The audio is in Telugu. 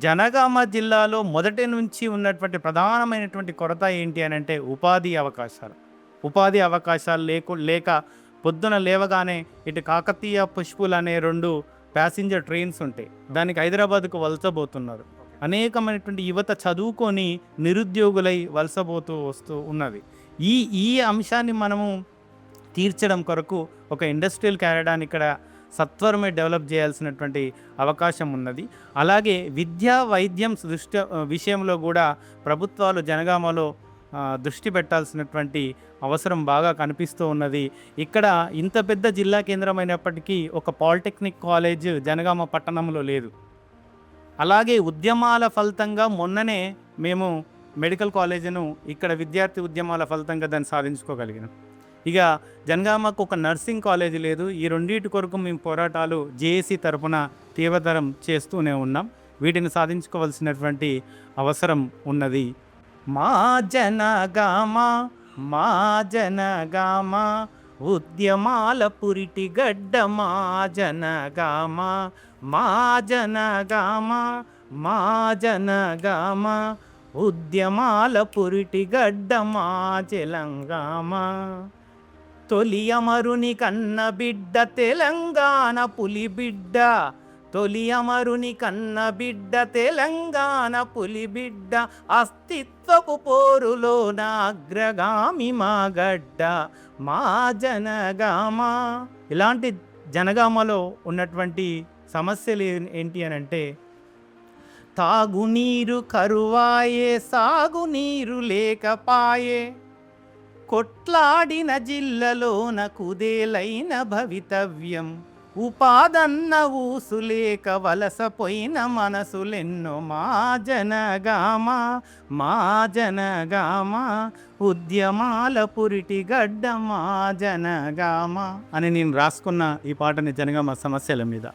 జనగామ జిల్లాలో మొదటి నుంచి ఉన్నటువంటి ప్రధానమైనటువంటి కొరత ఏంటి అనంటే ఉపాధి అవకాశాలు. ఉపాధి అవకాశాలు లేక పొద్దున లేవగానే ఇటు కాకతీయ, పుష్పులు అనే 2 ప్యాసింజర్ ట్రైన్స్ ఉంటాయి. దానికి హైదరాబాద్‌కు వలసబోతున్నారు. అనేకమైనటువంటి యువత చదువుకొని నిరుద్యోగులై వలసబోతూ వస్తూ ఉన్నది. ఈ ఈ అంశాన్ని మనము తీర్చడం కొరకు ఒక ఇండస్ట్రియల్ కారిడార్‌ని ఇక్కడ సత్వరమే డెవలప్ చేయాల్సినటువంటి అవకాశం ఉన్నది. అలాగే విద్యా, వైద్యం విషయంలో కూడా ప్రభుత్వాలు జనగామలో దృష్టి పెట్టాల్సినటువంటి అవసరం బాగా కనిపిస్తూ ఉన్నది. ఇక్కడ ఇంత పెద్ద జిల్లా కేంద్రమైనప్పటికీ ఒక పాలిటెక్నిక్ కాలేజ్ జనగామ పట్టణంలో లేదు. అలాగే ఉద్యమాల ఫలితంగా మొన్ననే మేము మెడికల్ కాలేజీను ఇక్కడ విద్యార్థి ఉద్యమాల ఫలితంగా దాన్ని సాధించుకోగలిగినాం. ఇక జనగామకు ఒక నర్సింగ్ కాలేజీ లేదు. ఈ రెండింటి కొరకు మేము పోరాటాలు జేఏసీ తరపున తీవ్రతరం చేస్తూనే ఉన్నాం. వీటిని సాధించుకోవాల్సినటువంటి అవసరం ఉన్నది. మా జనగామ మా జనగామ ఉద్యమాల పురిటి గడ్డ మా జనగామ మా జనగామ మా జనగామ ఉద్యమాల పురిటి గడ్డ మా తెలంగాణ. తొలి అమరుని కన్న బిడ్డ తెలంగాణ పులి బిడ్డ, తొలి అమరుని కన్న బిడ్డ తెలంగాణ పులి బిడ్డ, అస్తిత్వపు పోరులో నా అగ్రగామి మా గడ్డ మా జనగామ. ఇలాంటి జనగామలో ఉన్నటువంటి సమస్యలు ఏంటి అని అంటే, తాగునీరు కరువాయే, సాగునీరు లేకపాయే, కొట్లాడిన జిల్లాలోన కుదేలైన భవితవ్యం, ఉపాదన్న ఊసులేక వలసపోయిన మనసులెన్నో మా జనగామ మా జనగామ ఉద్యమాల పురిటి గడ్డ మా జనగామ అని నేను రాసుకున్న ఈ పాటని జనగామ సమస్యల మీద.